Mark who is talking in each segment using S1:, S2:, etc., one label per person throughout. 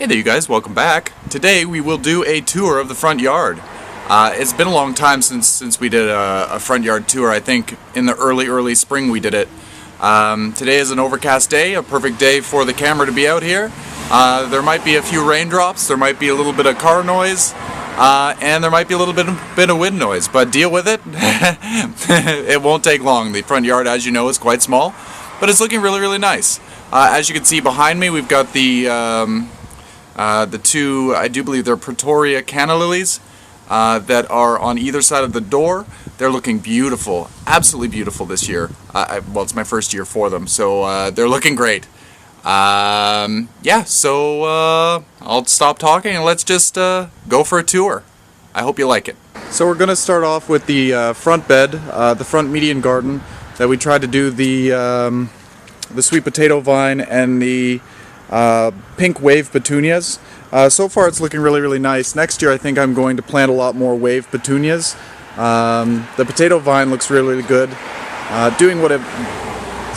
S1: Hey there you guys, welcome back. Today we will do a tour of the front yard. It's been a long time since we did a front yard tour. I think in the early spring we did it. Today is an overcast day, a perfect day for the camera to be out here. There might be a few raindrops, there might be a little bit of car noise, and there might be a little bit of wind noise, but deal with it. It won't take long. The front yard, as you know, is quite small, but it's looking really nice. As you can see behind me, we've got the two, I do believe they're Pretoria Canna lilies that are on either side of the door. They're looking beautiful, absolutely beautiful this year. Well, it's my first year for them, so they're looking great. Yeah, so I'll stop talking and let's just go for a tour. I hope you like it. So we're going to start off with the front bed, the front median garden that we tried to do the sweet potato vine and the pink wave petunias. So far it's looking really nice. Next year I think I'm going to plant a lot more wave petunias. The potato vine looks really good. Doing what it...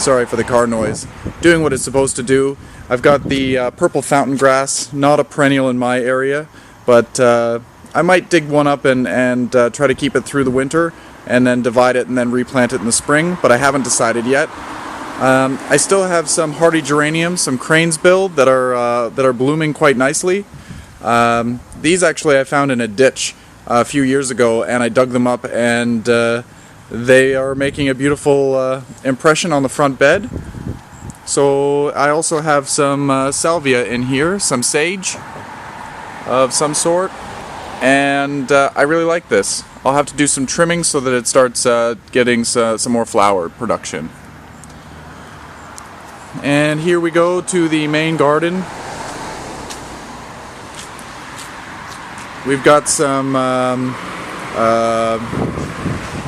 S1: Sorry for the car noise. Doing what it's supposed to do. I've got the purple fountain grass, not a perennial in my area, but I might dig one up and try to keep it through the winter and then divide it and then replant it in the spring, but I haven't decided yet. I still have some hardy geraniums, some cranesbill that are blooming quite nicely. These actually I found in a ditch a few years ago, and I dug them up, and they are making a beautiful impression on the front bed. So I also have some salvia in here, some sage of some sort, and I really like this. I'll have to do some trimming so that it starts getting some more flower production. And here we go to the main garden. We've got some,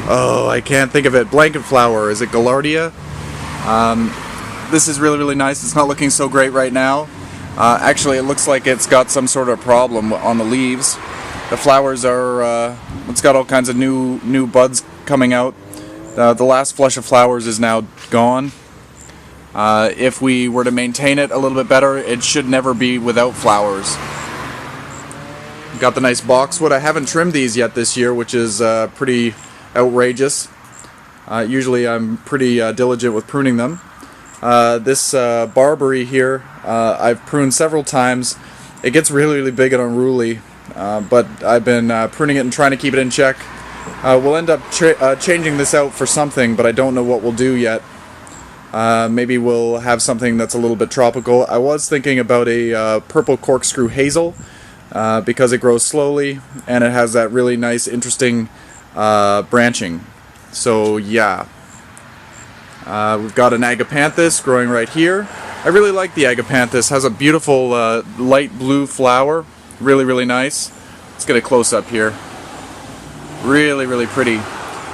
S1: oh, I can't think of it, blanket flower. Is it Gaillardia? This is really nice. It's not looking so great right now. Actually, it looks like it's got some sort of problem on the leaves. The flowers are, it's got all kinds of new buds coming out. The last flush of flowers is now gone. If we were to maintain it a little bit better, it should never be without flowers. Got the nice boxwood. I haven't trimmed these yet this year, which is pretty outrageous. Usually I'm pretty diligent with pruning them. This barberry here, I've pruned several times. It gets really big and unruly, but I've been pruning it and trying to keep it in check. We'll end up changing this out for something, but I don't know what we'll do yet. Maybe we'll have something that's a little bit tropical. I was thinking about a purple corkscrew hazel because it grows slowly and it has that really nice, interesting branching. So yeah, we've got an Agapanthus growing right here. I really like the Agapanthus. Has a beautiful light blue flower. Really nice. Let's get a close up here. Really pretty.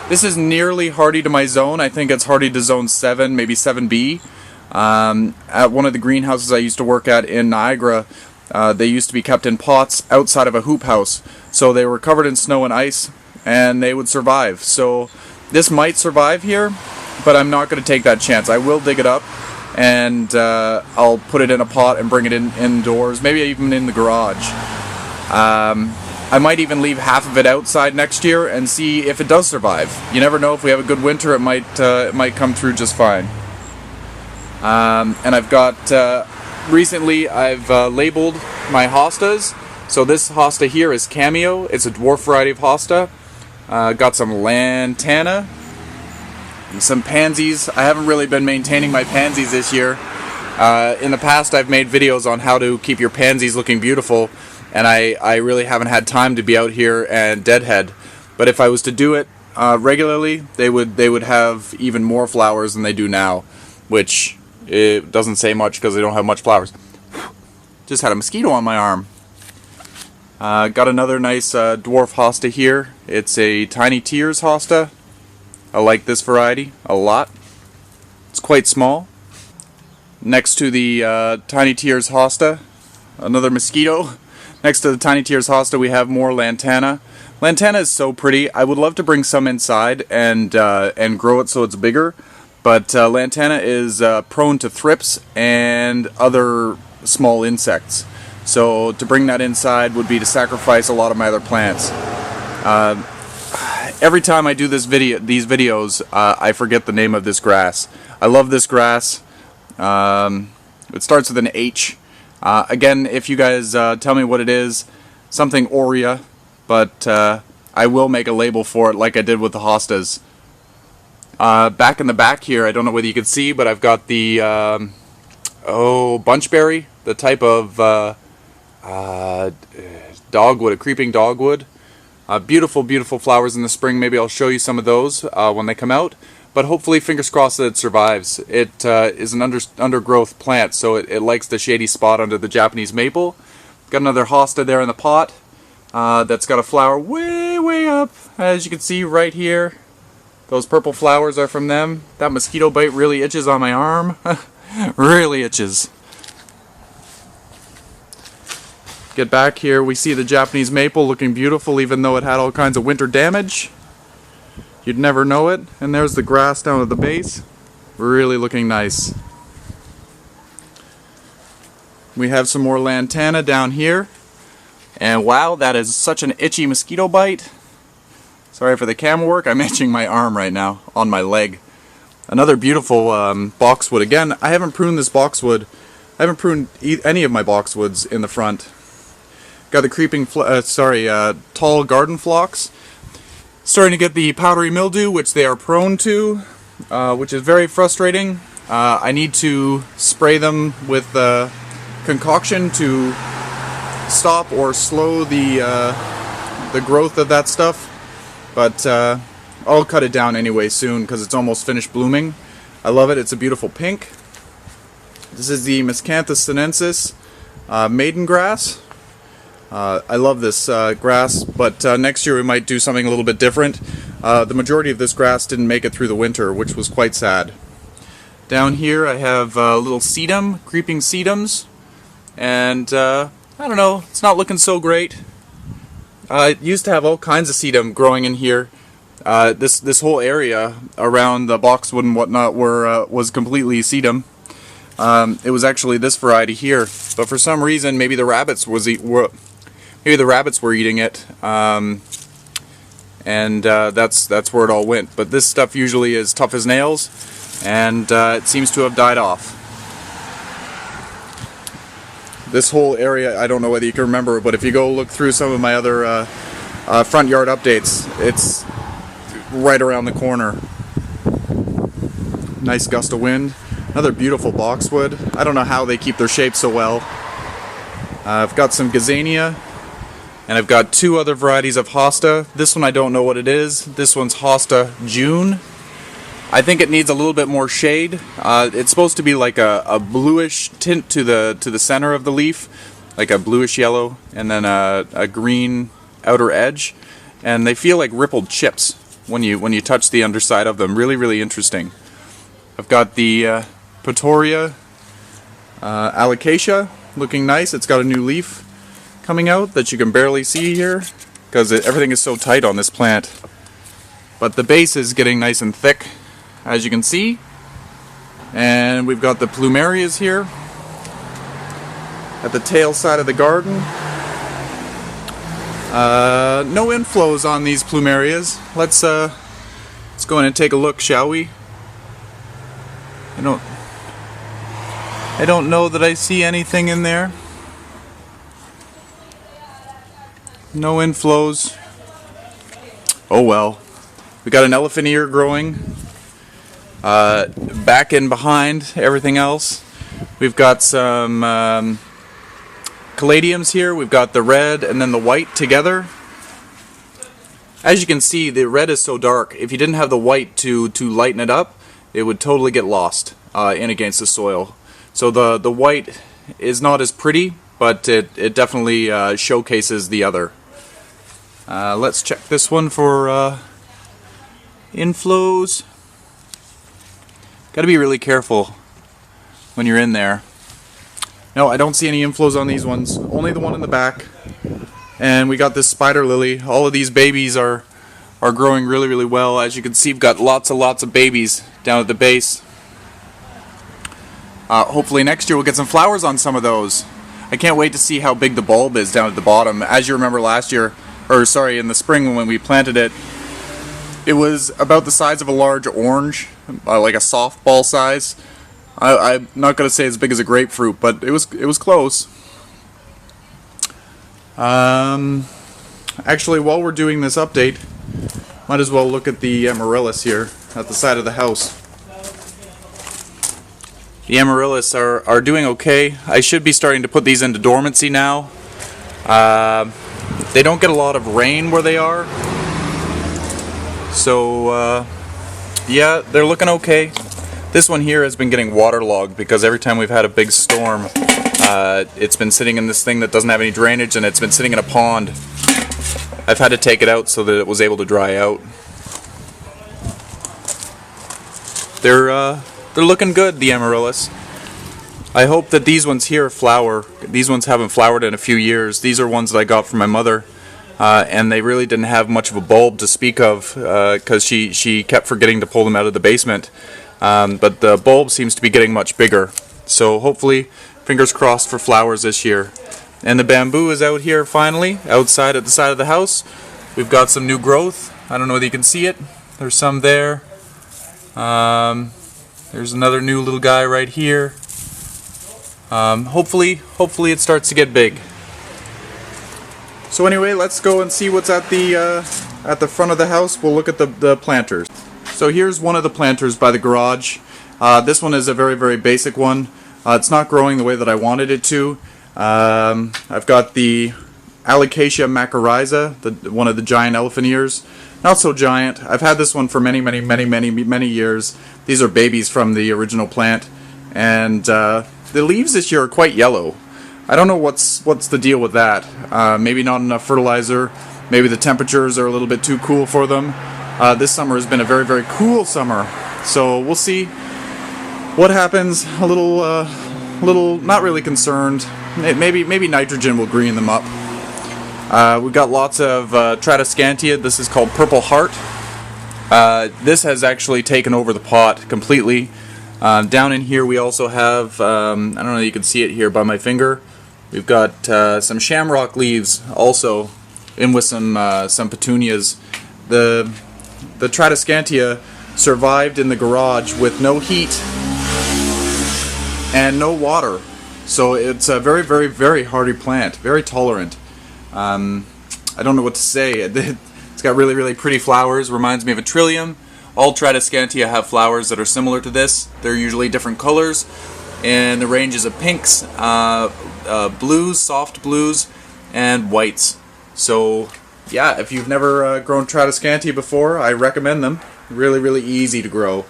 S1: This is nearly hardy to my zone. I think it's hardy to zone 7, maybe 7B. At one of the greenhouses I used to work at in Niagara, they used to be kept in pots outside of a hoop house. So they were covered in snow and ice, and they would survive. So this might survive here, but I'm not going to take that chance. I will dig it up, and I'll put it in a pot and bring it indoors, maybe even in the garage. I might even leave half of it outside next year and see if it does survive. You never know. If we have a good winter, it might come through just fine. And I've got recently I've labeled my hostas. So this hosta here is Cameo. It's a dwarf variety of hosta. Got some Lantana and some pansies. I haven't really been maintaining my pansies this year. In the past, I've made videos on how to keep your pansies looking beautiful. And I really haven't had time to be out here and deadhead. But if I was to do it regularly, they would have even more flowers than they do now, which it doesn't say much because they don't have much flowers. Just had a mosquito on my arm. Got another nice dwarf hosta here. It's a Tiny Tears hosta. I like this variety a lot. It's quite small. Next to the Tiny Tears hosta, another mosquito. Next to the Tiny Tears hosta, we have more Lantana. Lantana is so pretty. I would love to bring some inside and grow it so it's bigger, but Lantana is prone to thrips and other small insects. So to bring that inside would be to sacrifice a lot of my other plants. Every time I do these videos, I forget the name of this grass. I love this grass. It starts with an H. Again, if you guys tell me what it is, something aurea, but I will make a label for it like I did with the hostas. Back in the back here, I don't know whether you can see, but I've got the bunchberry, the type of dogwood, a creeping dogwood. Beautiful, beautiful flowers in the spring. Maybe I'll show you some of those when they come out. But hopefully, fingers crossed that it survives. It is an undergrowth plant, so it likes the shady spot under the Japanese maple. Got another hosta there in the pot that's got a flower way, way up. As you can see right here, those purple flowers are from them. That mosquito bite really itches on my arm. Really itches. Get back here, we see the Japanese maple looking beautiful even though it had all kinds of winter damage. You'd never know it. And there's the grass down at the base. Really looking nice. We have some more lantana down here. And wow, that is such an itchy mosquito bite. Sorry for the camera work, I'm itching my arm right now, on my leg. Another beautiful boxwood. Again, I haven't pruned this boxwood. I haven't pruned any of my boxwoods in the front. Got the creeping, tall garden phlox. Starting to get the powdery mildew, which they are prone to, which is very frustrating. I need to spray them with concoction to stop or slow the growth of that stuff. But I'll cut it down anyway soon because it's almost finished blooming. I love it. It's a beautiful pink. This is the Miscanthus sinensis maiden grass. I love this grass, but next year we might do something a little bit different. The majority of this grass didn't make it through the winter, which was quite sad. Down here I have little sedum, creeping sedums, and I don't know, it's not looking so great. I used to have all kinds of sedum growing in here. This whole area around the boxwood and whatnot was completely sedum. It was actually this variety here, but for some reason maybe the rabbits were eating it, and that's where it all went. But this stuff usually is tough as nails, and it seems to have died off. This whole area, I don't know whether you can remember, but if you go look through some of my other front yard updates, it's right around the corner. Nice gust of wind. Another beautiful boxwood. I don't know how they keep their shape so well. I've got some gazania, and I've got two other varieties of hosta. This one I don't know what it is. This one's Hosta June. I think it needs a little bit more shade. It's supposed to be like a bluish tint to the center of the leaf, like a bluish yellow, and then a green outer edge. And they feel like rippled chips when you touch the underside of them. Really, really interesting. I've got the Pretoria Alocasia, looking nice. It's got a new leaf coming out that you can barely see here because everything is so tight on this plant. But the base is getting nice and thick, as you can see. And we've got the plumerias here at the tail side of the garden. No inflows on these plumerias. Let's go in and take a look, shall we? I don't know that I see anything in there. No inflows. Oh well. We got an elephant ear growing. Back in behind everything else. We've got some Caladiums here. We've got the red and then the white together. As you can see, the red is so dark. If you didn't have the white to lighten it up, it would totally get lost in against the soil. So the white is not as pretty, but it definitely showcases the other. Let's check this one for inflows. Got to be really careful when you're in there. No, I don't see any inflows on these ones. Only the one in the back. And we got this spider lily. All of these babies are growing really, really well. As you can see, we've got lots and lots of babies down at the base. Hopefully next year we'll get some flowers on some of those. I can't wait to see how big the bulb is down at the bottom. As you remember last year, or sorry, in the spring when we planted it, it was about the size of a large orange, like a softball size. I'm not going to say as big as a grapefruit, but it was close. Actually, while we're doing this update, might as well look at the Amaryllis here at the side of the house. The Amaryllis are doing okay. I should be starting to put these into dormancy now. They don't get a lot of rain where they are. So, yeah, they're looking okay. This one here has been getting waterlogged because every time we've had a big storm, it's been sitting in this thing that doesn't have any drainage, and it's been sitting in a pond. I've had to take it out so that it was able to dry out. They're looking good, the Amaryllis. I hope that these ones here flower. These ones haven't flowered in a few years. These are ones that I got from my mother. And they really didn't have much of a bulb to speak of because she kept forgetting to pull them out of the basement. But the bulb seems to be getting much bigger. So hopefully, fingers crossed for flowers this year. And the bamboo is out here finally, outside at the side of the house. We've got some new growth. I don't know whether you can see it. There's some there. There's another new little guy right here. Hopefully it starts to get big. So anyway, let's go and see what's at the front of the house. We'll look at the planters. So here's one of the planters by the garage. This one is a very, very basic one. It's not growing the way that I wanted it to. I've got the Alocasia macrorrhiza, one of the giant elephant ears. Not so giant. I've had this one for many, many, many, many, many years. These are babies from the original plant, and the leaves this year are quite yellow. I don't know what's the deal with that. Maybe not enough fertilizer. Maybe the temperatures are a little bit too cool for them. This summer has been a very, very cool summer. So we'll see what happens. A little not really concerned. Maybe nitrogen will green them up. We've got lots of Tradescantia. This is called Purple Heart. This has actually taken over the pot completely. Down in here we also have, I don't know if you can see it here by my finger, we've got some shamrock leaves also in with some petunias. The Tradescantia survived in the garage with no heat and no water. So it's a very, very, very hardy plant, very tolerant. I don't know what to say. It's got really, really pretty flowers, reminds me of a trillium. All Tradescantia have flowers that are similar to this. They're usually different colors, and the ranges of pinks, blues, soft blues, and whites. So yeah, if you've never grown Tradescantia before, I recommend them. Really, really easy to grow.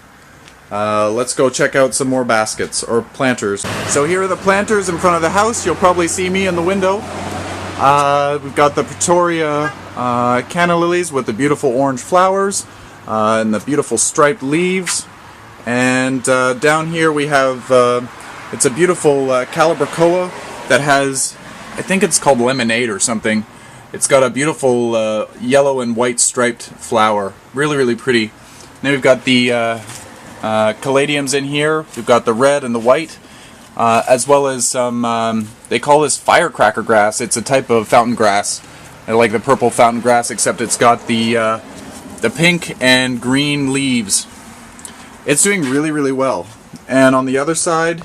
S1: Let's go check out some more baskets, or planters. So here are the planters in front of the house. You'll probably see me in the window. We've got the Pretoria Canna lilies with the beautiful orange flowers and the beautiful striped leaves. And down here we have, it's a beautiful Calabricoa that has, I think it's called lemonade or something. It's got a beautiful yellow and white striped flower. Really, really pretty. Then we've got the Caladiums in here. We've got the red and the white. As well as some, they call this firecracker grass. It's a type of fountain grass, like the purple fountain grass, except it's got the pink and green leaves. It's doing really, really well. And on the other side,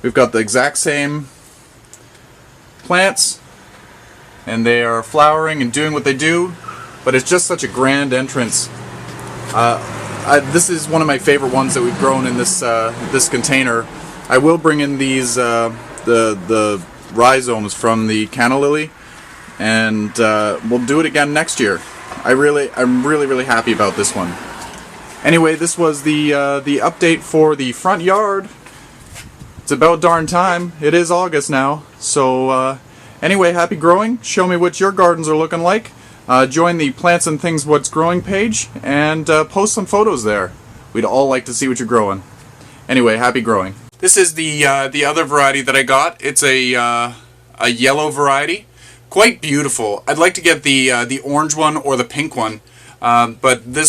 S1: we've got the exact same plants, and they are flowering and doing what they do, but it's just such a grand entrance. This is one of my favorite ones that we've grown in this this container. I will bring in these the rhizomes from the Canna lily, and we'll do it again next year. I'm really happy about this one. Anyway, this was the update for the front yard. It's about darn time. It is August now. So anyway, happy growing. Show me what your gardens are looking like. Join the Plants and Things What's Growing page and post some photos there. We'd all like to see what you're growing. Anyway, happy growing. This is the other variety that I got. It's a yellow variety, quite beautiful. I'd like to get the orange one or the pink one, but this